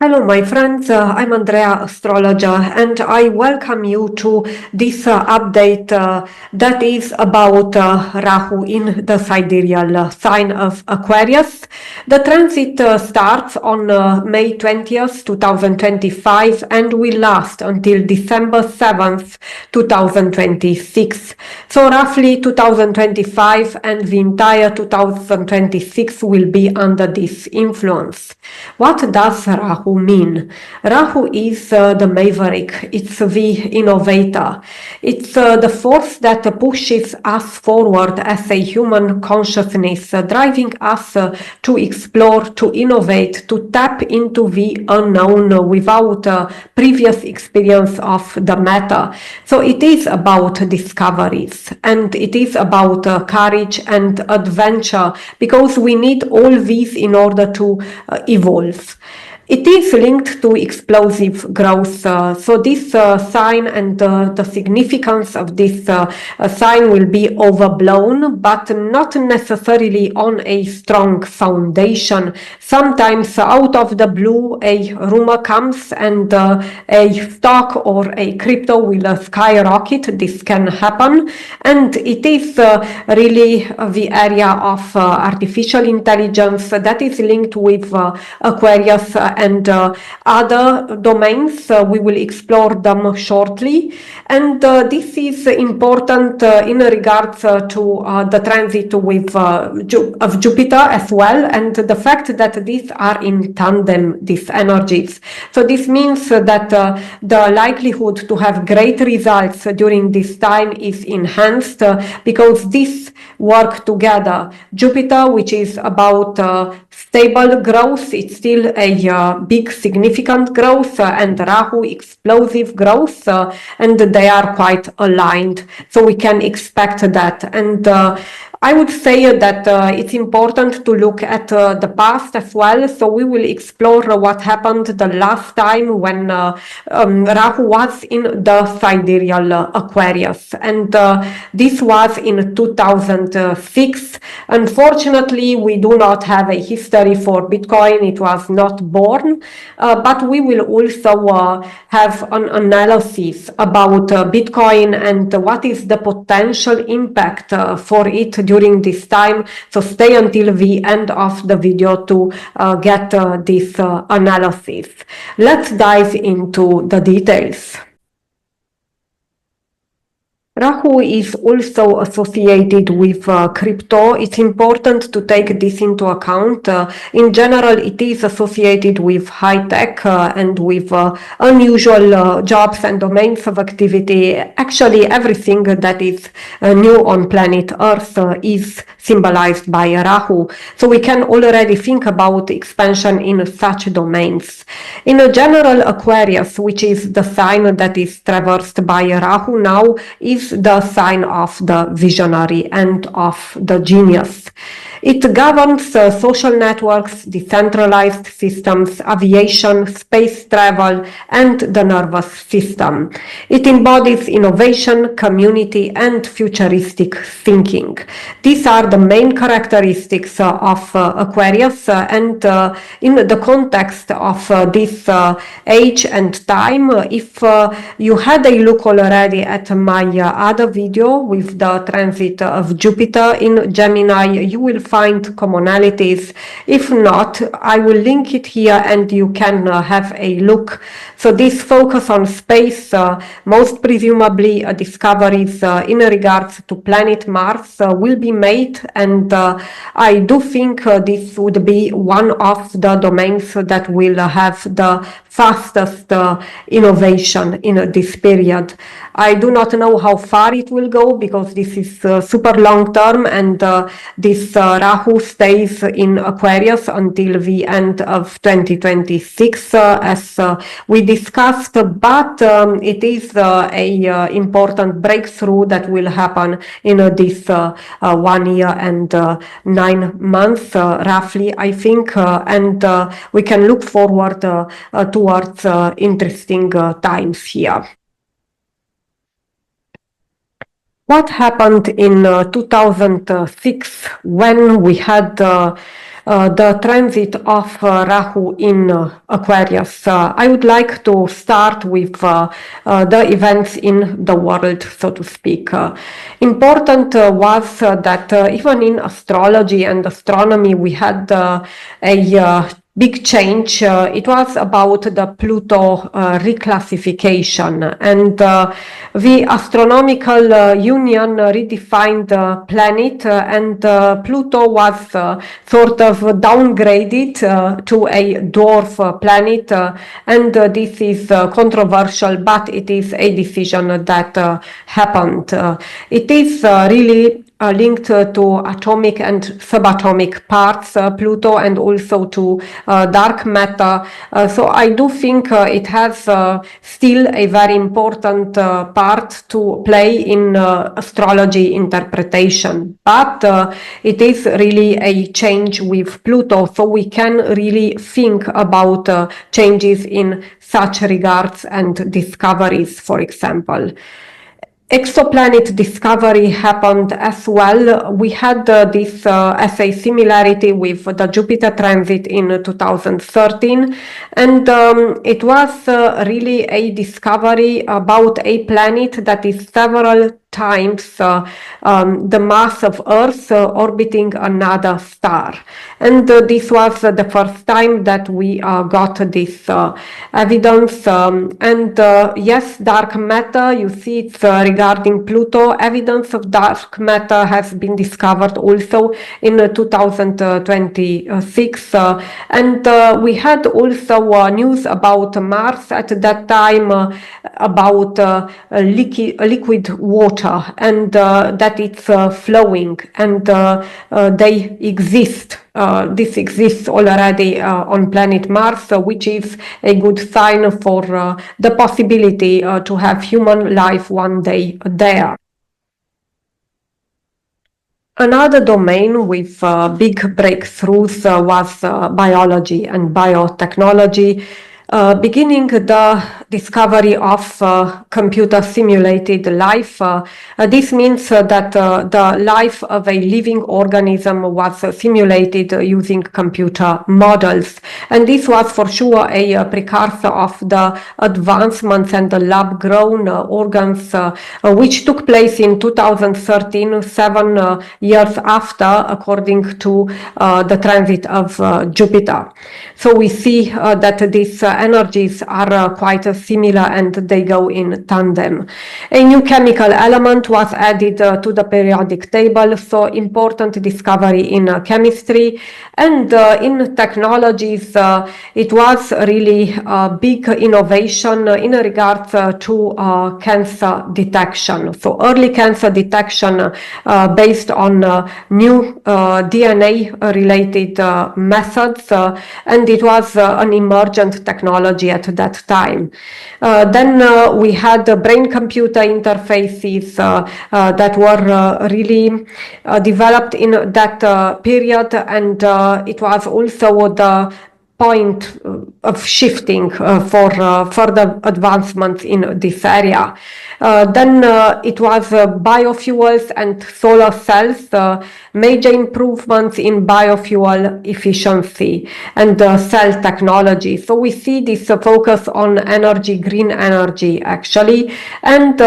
Hello, my friends. I'm Andrea, astrologer, and I welcome you to this update that is about Rahu in the sidereal sign of Aquarius. The transit starts on May 20th, 2025, and will last until December 7th, 2026. So roughly 2025 and the entire 2026 will be under this influence. What does Rahu mean? Rahu is the maverick, it's the innovator, it's the force that pushes us forward as a human consciousness, driving us to explore, to innovate, to tap into the unknown without previous experience of the matter. So it is about discoveries, and it is about courage and adventure, because we need all these in order to evolve. It is linked to explosive growth. So this sign and the significance of this sign will be overblown, but not necessarily on a strong foundation. Sometimes out of the blue, a rumor comes and a stock or a crypto will skyrocket. This can happen. And it is really the area of artificial intelligence that is linked with Aquarius and other domains. We will explore them shortly. And this is important in regards to the transit with of Jupiter as well, and the fact that these are in tandem, these energies. So this means that the likelihood to have great results during this time is enhanced because these work together. Jupiter, which is about stable growth, it's still a big significant growth, and Rahu explosive growth, and they are quite aligned, so we can expect that. And I would say that it's important to look at the past as well. So we will explore what happened the last time when Rahu was in the sidereal Aquarius, and this was in 2006. Unfortunately, we do not have a history for Bitcoin. It was not born, but we will also have an analysis about Bitcoin and what is the potential impact for it during this time. So stay until the end of the video to get this analysis. Let's dive into the details. Rahu is also associated with crypto. It's important to take this into account. In general, it is associated with high tech and with unusual jobs and domains of activity. Actually, everything that is new on planet Earth is symbolized by Rahu. So we can already think about expansion in such domains. In a general, Aquarius, which is the sign that is traversed by Rahu now, is the sign of the visionary and of the genius. It governs social networks, decentralized systems, aviation, space travel, and the nervous system. It embodies innovation, community, and futuristic thinking. These are the main characteristics of Aquarius, and in the context of this age and time, if you had a look already at my other video with the transit of Jupiter in Gemini, you will find commonalities. If not, I will link it here and you can have a look. So this focus on space, most presumably discoveries in regards to planet Mars will be made, and I do think this would be one of the domains that will have the fastest innovation in this period. I do not know how far it will go, because this is super long term, and this Rahu stays in Aquarius until the end of 2026, as we discussed, but it is a important breakthrough that will happen in this 1 year and 9 months, roughly, I think, and we can look forward towards interesting times here. What happened in 2006 when we had the transit of Rahu in Aquarius? I would like to start with the events in the world, so to speak. Important was that even in astrology and astronomy, we had a big change. It was about the Pluto reclassification, and the astronomical union redefined the planet, and Pluto was sort of downgraded to a dwarf planet, and this is controversial, but it is a decision that happened. It is really linked to atomic and subatomic parts, Pluto, and also to dark matter. So I do think it has still a very important part to play in astrology interpretation. But it is really a change with Pluto, so we can really think about changes in such regards and discoveries, for example. Exoplanet discovery happened as well. We had this as a similarity with the Jupiter transit in 2013, and it was really a discovery about a planet that is several times the mass of Earth orbiting another star. And this was the first time that we got this evidence. And yes, dark matter, you see it's regarding Pluto. Evidence of dark matter has been discovered also in 2026. And we had also news about Mars at that time, about liquid water, and that it's flowing, and they exist. This exists already on planet Mars, which is a good sign for the possibility to have human life one day there. Another domain with big breakthroughs was biology and biotechnology. Beginning the discovery of computer simulated life. This means that the life of a living organism was simulated using computer models. And this was for sure a precursor of the advancements and the lab-grown organs, which took place in 2013, 7 years after, according to the transit of Jupiter. So we see that these energies are quite similar, and they go in tandem. A new chemical element was added to the periodic table, so important discovery in chemistry. And in technologies, it was really a big innovation in regards to cancer detection. So early cancer detection based on new DNA-related methods, and it was an emergent technology at that time. Then we had brain-computer interfaces that were really developed in that period, and it was also the point of shifting for further advancements in this area. Then it was biofuels and solar cells, major improvements in biofuel efficiency and cell technology. So we see this focus on energy, green energy actually, and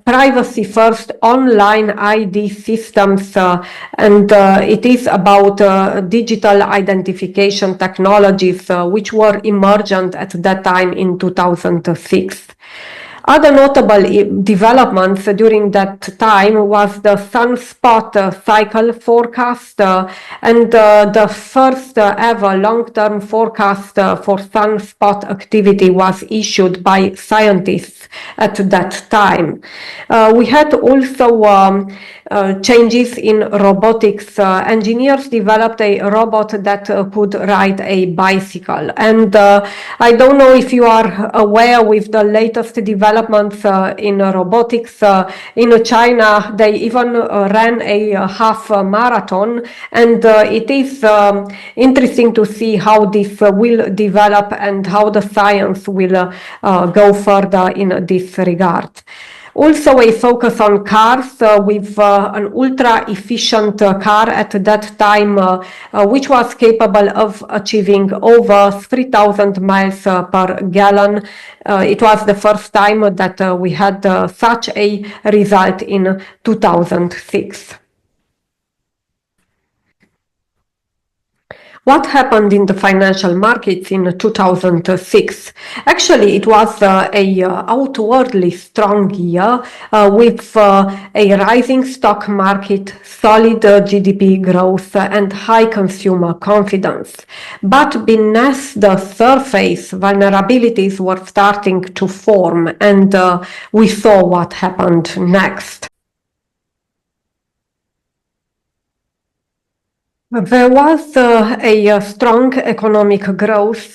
privacy first online ID systems, and it is about digital identification technologies which were emergent at that time in 2006. Other notable developments during that time was the sunspot cycle forecast and the first ever long-term forecast for sunspot activity was issued by scientists at that time. We had also changes in robotics. Engineers developed a robot that could ride a bicycle. And I don't know if you are aware with the latest developments in robotics. In China, they even ran a half marathon. And it is interesting to see how this will develop and how the science will go further in this regard. Also a focus on cars with an ultra-efficient car at that time which was capable of achieving over 3,000 miles per gallon. It was the first time that we had such a result in 2006. What happened in the financial markets in 2006? Actually, it was a outwardly strong year with a rising stock market, solid GDP growth, and high consumer confidence. But beneath the surface, vulnerabilities were starting to form, and we saw what happened next. There was a strong economic growth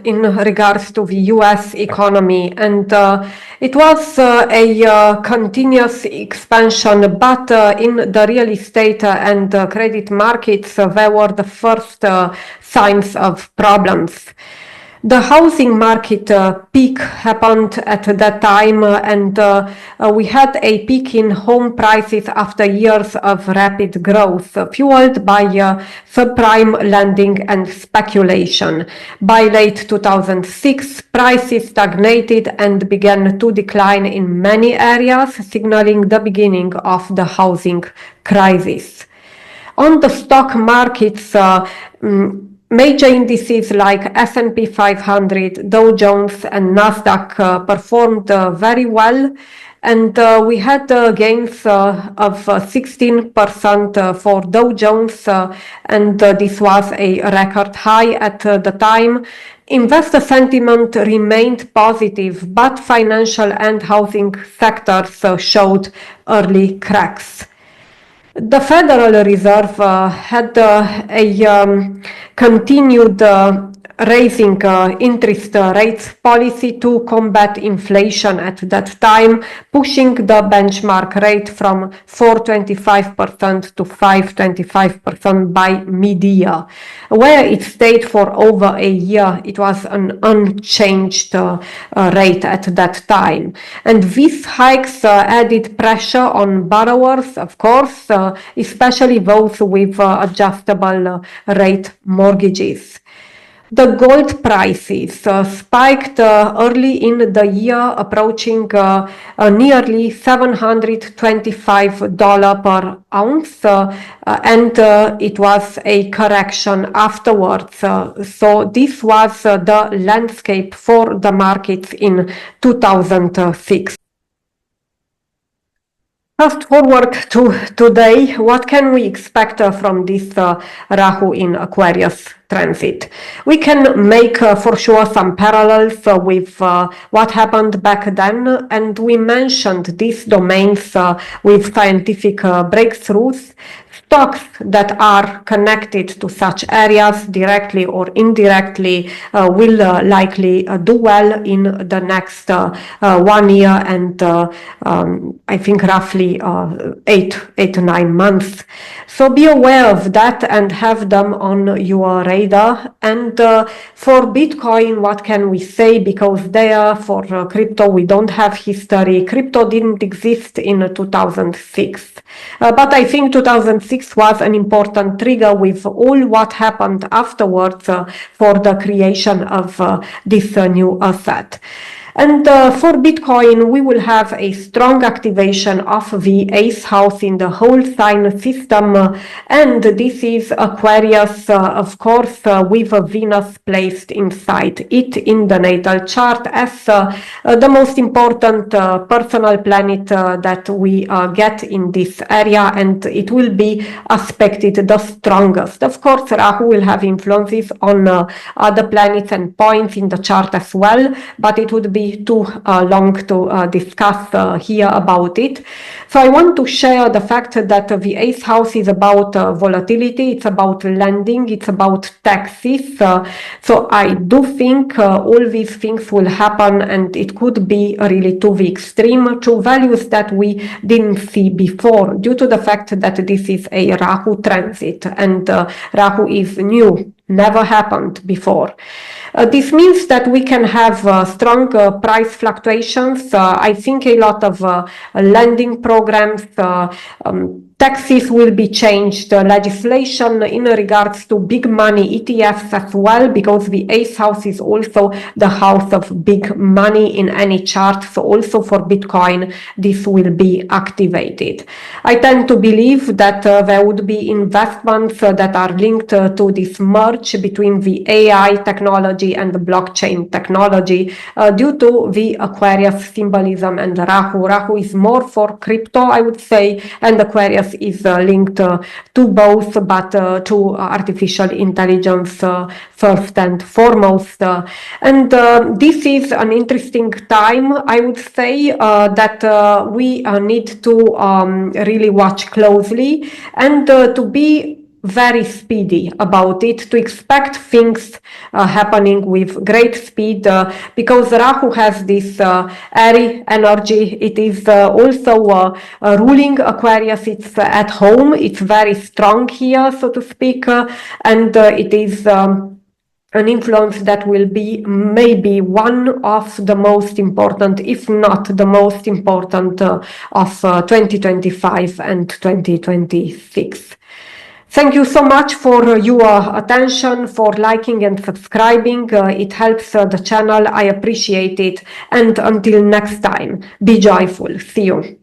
in regards to the US economy, and it was a continuous expansion, but in the real estate and credit markets, there were the first signs of problems. The housing market peak happened at that time, and we had a peak in home prices after years of rapid growth, fueled by subprime lending and speculation. By late 2006, prices stagnated and began to decline in many areas, signaling the beginning of the housing crisis. On the stock markets, major indices like S&P 500, Dow Jones and Nasdaq performed very well, and we had gains of 16% for Dow Jones, and this was a record high at the time. Investor sentiment remained positive, but financial and housing sectors showed early cracks. The Federal Reserve had a continued raising interest rates policy to combat inflation at that time, pushing the benchmark rate from 4.25% to 5.25% by mid-year. Where it stayed for over a year, it was an unchanged rate at that time. And these hikes added pressure on borrowers, of course, especially those with adjustable rate mortgages. The gold prices spiked early in the year, approaching nearly $725 per ounce, and it was a correction afterwards. So this was the landscape for the markets in 2006. Fast forward to today, what can we expect from this Rahu in Aquarius transit? We can make for sure some parallels with what happened back then, and we mentioned these domains with scientific breakthroughs. Stocks that are connected to such areas directly or indirectly will likely do well in the next 1 year and I think roughly 8 to 9 months. So be aware of that and have them on your radar. And for Bitcoin, what can we say? Because there for crypto we don't have history. Crypto didn't exist in 2006. But I think 2006 was an important trigger with all what happened afterwards for the creation of this new asset. And for Bitcoin, we will have a strong activation of the 8th house in the whole sign system. And this is Aquarius, of course, with Venus placed inside it in the natal chart as the most important personal planet that we get in this area, and it will be aspected the strongest. Of course, Rahu will have influences on other planets and points in the chart as well, but it would be too long to discuss here about it. So I want to share the fact that the 8th house is about volatility, it's about lending, it's about taxes. So I do think all these things will happen, and it could be really to the extreme, to values that we didn't see before, due to the fact that this is a Rahu transit, and Rahu is new, never happened before. This means that we can have strong price fluctuations. I think a lot of lending programs, taxes will be changed, legislation in regards to big money ETFs as well, because the 8th house is also the house of big money in any chart. So also for Bitcoin, this will be activated. I tend to believe that there would be investments that are linked to this merge between the AI technology and the blockchain technology due to the Aquarius symbolism and Rahu. Rahu is more for crypto, I would say, and Aquarius is linked to both, but to artificial intelligence first and foremost. And this is an interesting time, I would say, that we need to really watch closely and to be very speedy about it, to expect things happening with great speed, because Rahu has this airy energy. It is also ruling Aquarius. It's at home. It's very strong here, so to speak, and it is an influence that will be maybe one of the most important, if not the most important, of 2025 and 2026. Thank you so much for your attention, for liking and subscribing. It helps the channel. I appreciate it. And until next time, be joyful. See you.